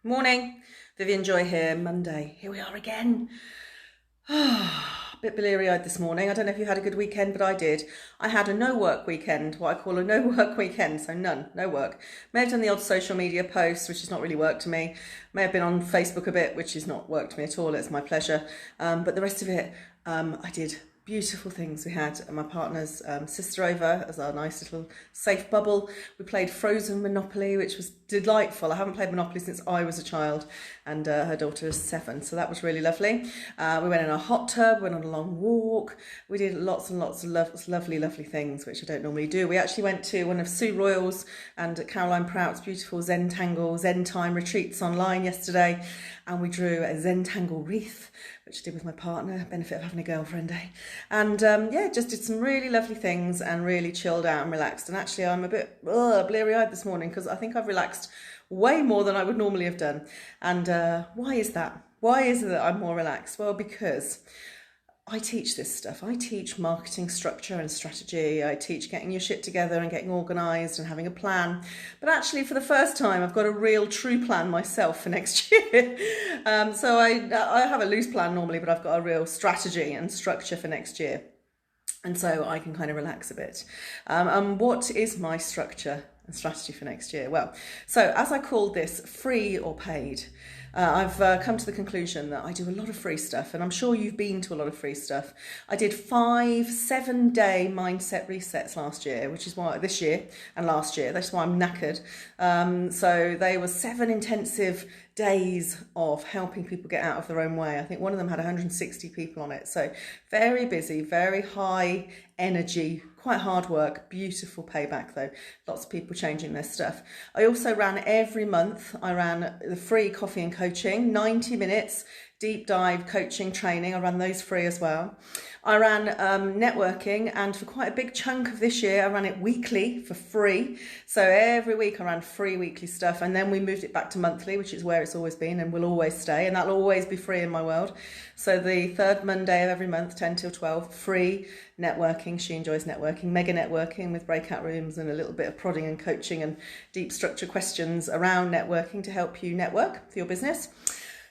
Morning, Vivian Joy here, Monday. Here we are again. A bit bleary-eyed this morning. I don't know if you had a good weekend, but I did. I had a no-work weekend, what I call a no-work weekend, so none, no work. May have done the odd social media post, which has not really worked to me. May have been on Facebook a bit, which has not worked to me at all. It's my pleasure. But the rest of it, I did beautiful things. We had my partner's sister over as our nice little safe bubble. We played Frozen Monopoly, which was delightful. I haven't played Monopoly since I was a child, and her daughter is 7, so that was really lovely. We went in a hot tub, went on a long walk. We did lots and lots of lovely things, which I don't normally do. We actually went to one of Sue Royals and Caroline Prout's beautiful Zentangle Zen Time retreats online yesterday, and we drew a Zentangle wreath, which I did with my partner, benefit of having a girlfriend, eh? And yeah, just did some really lovely things and really chilled out and relaxed. And actually I'm a bit bleary-eyed this morning because I think I've relaxed way more than I would normally have done. And why is that? Why is it that I'm more relaxed? Well, because I teach this stuff. I teach marketing structure and strategy. I teach getting your shit together and getting organised and having a plan. But actually, for the first time, I've got a real true plan myself for next year. So I have a loose plan normally, but I've got a real strategy and structure for next year. And so I can kind of relax a bit. And what is my structure and strategy for next year? Well, so as I called this, free or paid, I've come to the conclusion that I do a lot of free stuff, and I'm sure you've been to a lot of free stuff. I did 5 7-day mindset resets last year, which is why this year and last year, that's why I'm knackered. So they were 7 intensive days of helping people get out of their own way. I think one of them had 160 people on it. So very busy, very high energy, quite hard work, beautiful payback though. Lots of people changing their stuff. I also ran every month, I ran the free coffee and coaching, 90 minutes, deep dive coaching training. I ran those free as well. I ran networking, and for quite a big chunk of this year, I ran it weekly for free. So every week I ran free weekly stuff, and then we moved it back to monthly, which is where it's always been and will always stay, and that'll always be free in my world. So the third Monday of every month, 10 till 12, free networking. She enjoys networking, mega networking with breakout rooms and a little bit of prodding and coaching and deep structure questions around networking to help you network for your business.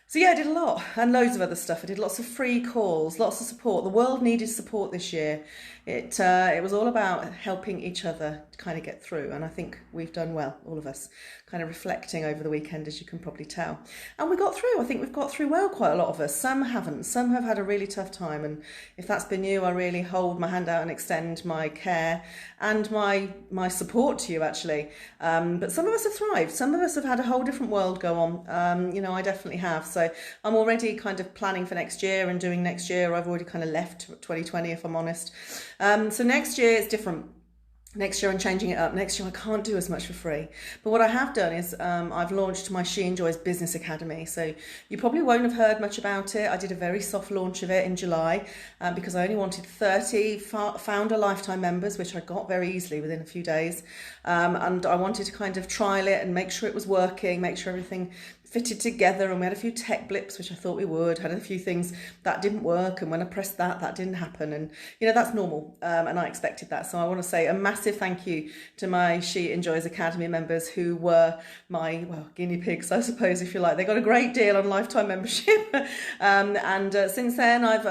So yeah, I did a lot and loads of other stuff. I did lots of free calls, lots of support. The world needed support this year. It was all about helping each other to kind of get through, and I think we've done well, all of us, kind of reflecting over the weekend, as you can probably tell. And we got through. I think we've got through well, quite a lot of us. Some haven't. Some have had a really tough time, and if that's been you, I really hold my hand out and extend my care and my support to you, actually. But some of us have thrived. Some of us have had a whole different world go on. I definitely have. So I'm already kind of planning for next year and doing next year. I've already kind of left 2020, if I'm honest. So next year is different. Next year I'm changing it up. Next year I can't do as much for free. But what I have done is I've launched my She Enjoys Business Academy. So you probably won't have heard much about it. I did a very soft launch of it in July because I only wanted 30 founder lifetime members, which I got very easily within a few days. And I wanted to kind of trial it and make sure it was working, make sure everything fitted together, and we had a few tech blips, which I thought we would, had a few things that didn't work, and when I pressed that didn't happen, and that's normal, and I expected that. So I want to say a massive thank you to my She Enjoys Academy members who were my guinea pigs, I suppose, if you like. They got a great deal on lifetime membership, and since then I've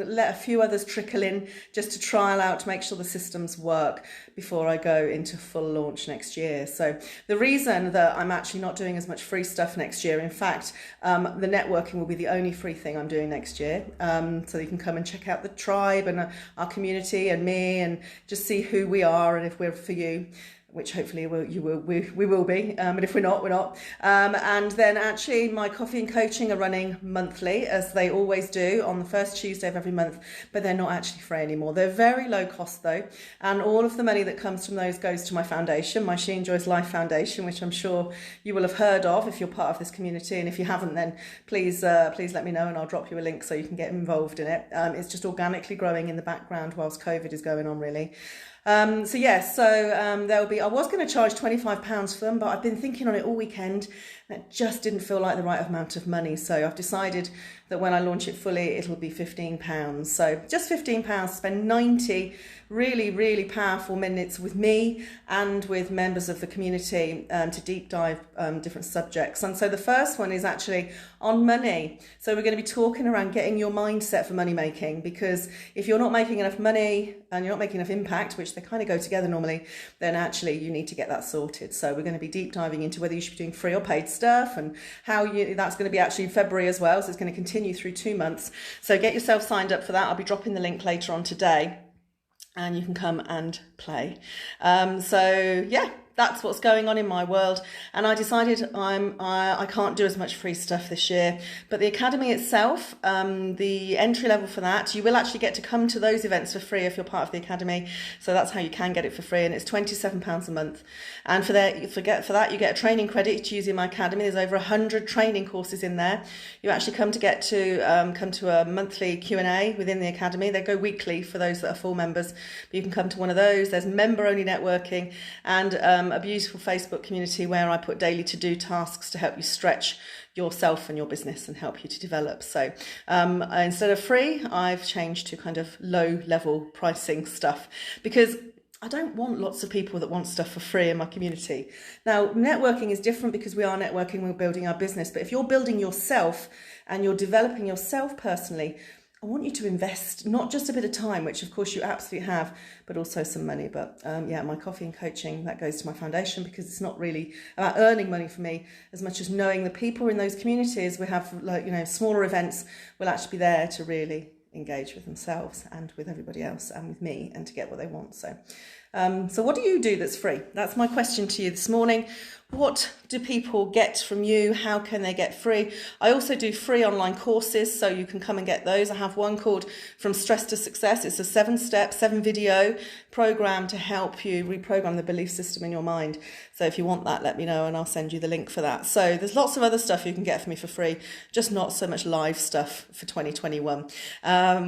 let a few others trickle in just to trial out to make sure the systems work before I go into full launch next year. So the reason that I'm actually not doing as much free stuff next year, in fact, the networking will be the only free thing I'm doing next year. So you can come and check out the tribe and our community and me, and just see who we are and if we're for you, which hopefully we will be, but if we're not, we're not. And then actually my coffee and coaching are running monthly, as they always do, on the first Tuesday of every month, but they're not actually free anymore. They're very low cost though, and all of the money that comes from those goes to my foundation, my She Enjoys Life Foundation, which I'm sure you will have heard of if you're part of this community, and if you haven't, then please let me know and I'll drop you a link so you can get involved in it. It's just organically growing in the background whilst COVID is going on, really. There'll be, I was going to charge £25 for them, but I've been thinking on it all weekend, That just didn't feel like the right amount of money. So I've decided that when I launch it fully, it'll be £15. So just £15, spend 90 really, really powerful minutes with me and with members of the community to deep dive different subjects. And so the first one is actually on money. So we're going to be talking around getting your mindset for money making, because if you're not making enough money and you're not making enough impact, which they kind of go together normally, then actually you need to get that sorted. So we're going to be deep diving into whether you should be doing free or paid stuff, and how that's going to be actually in February as well. So it's going to continue through 2 months. So get yourself signed up for that. I'll be dropping the link later on today, and you can come and play. So yeah, that's what's going on in my world. And I decided I can't do as much free stuff this year, but the Academy itself, the entry level for that, you will actually get to come to those events for free if you're part of the Academy. So that's how you can get it for free, and it's £27 a month. And for that, you get a training credit to use in my Academy. There's over 100 training courses in there. You actually come to a monthly Q&A within the Academy. They go weekly for those that are full members, but you can come to one of those. There's member-only networking, and a beautiful Facebook community where I put daily to-do tasks to help you stretch yourself and your business and help you to develop. So instead of free, I've changed to kind of low-level pricing stuff, because I don't want lots of people that want stuff for free in my community. Now, networking is different because we are networking, we're building our business. But if you're building yourself and you're developing yourself personally, I want you to invest not just a bit of time, which of course you absolutely have, but also some money. But yeah, my coffee and coaching, that goes to my foundation, because it's not really about earning money for me as much as knowing the people in those communities. We have, smaller events will actually be there to really engage with themselves and with everybody else and with me, and to get what they want. So what do you do that's free? That's my question to you this morning. What do people get from you? How can they get free? I also do free online courses, so you can come and get those. I have one called From Stress to Success. It's a 7-step, 7-video program to help you reprogram the belief system in your mind. So if you want that, let me know and I'll send you the link for that. So there's lots of other stuff you can get from me for free, just not so much live stuff for 2021,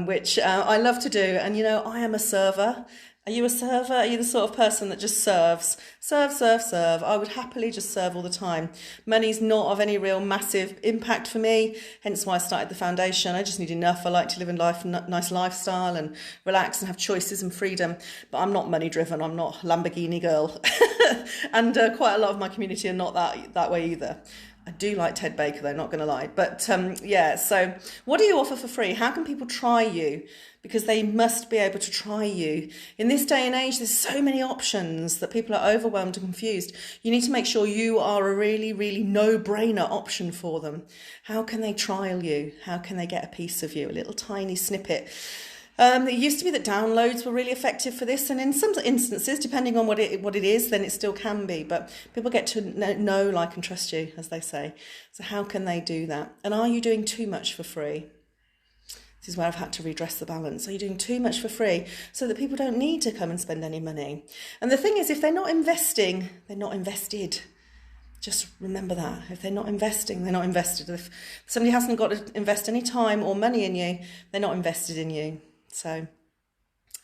which I love to do. And I am a server. Are you a server? Are you the sort of person that just serves? Serve. I would happily just serve all the time. Money's not of any real massive impact for me, hence why I started the foundation. I just need enough. I like to live a nice lifestyle and relax and have choices and freedom, but I'm not money driven. I'm not Lamborghini girl. And quite a lot of my community are not that way either. I do like Ted Baker though, not going to lie. But yeah, so what do you offer for free? How can people try you? Because they must be able to try you. In this day and age, there's so many options that people are overwhelmed and confused. You need to make sure you are a really, really no-brainer option for them. How can they trial you? How can they get a piece of you? A little tiny snippet. It used to be that downloads were really effective for this, and in some instances, depending on what it is, then it still can be. But people get to know, like, and trust you, as they say. So how can they do that? And are you doing too much for free? This is where I've had to redress the balance. Are you doing too much for free so that people don't need to come and spend any money? And the thing is, if they're not investing, they're not invested. Just remember that. If they're not investing, they're not invested. If somebody hasn't got to invest any time or money in you, they're not invested in you. So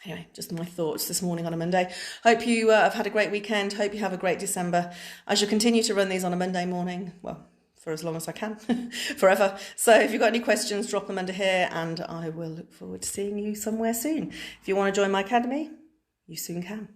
anyway, just my thoughts this morning on a Monday. Hope you have had a great weekend. Hope you have a great December. I shall continue to run these on a Monday morning. Well, for as long as I can, forever. So if you've got any questions, drop them under here, and I will look forward to seeing you somewhere soon. If you want to join my academy, you soon can.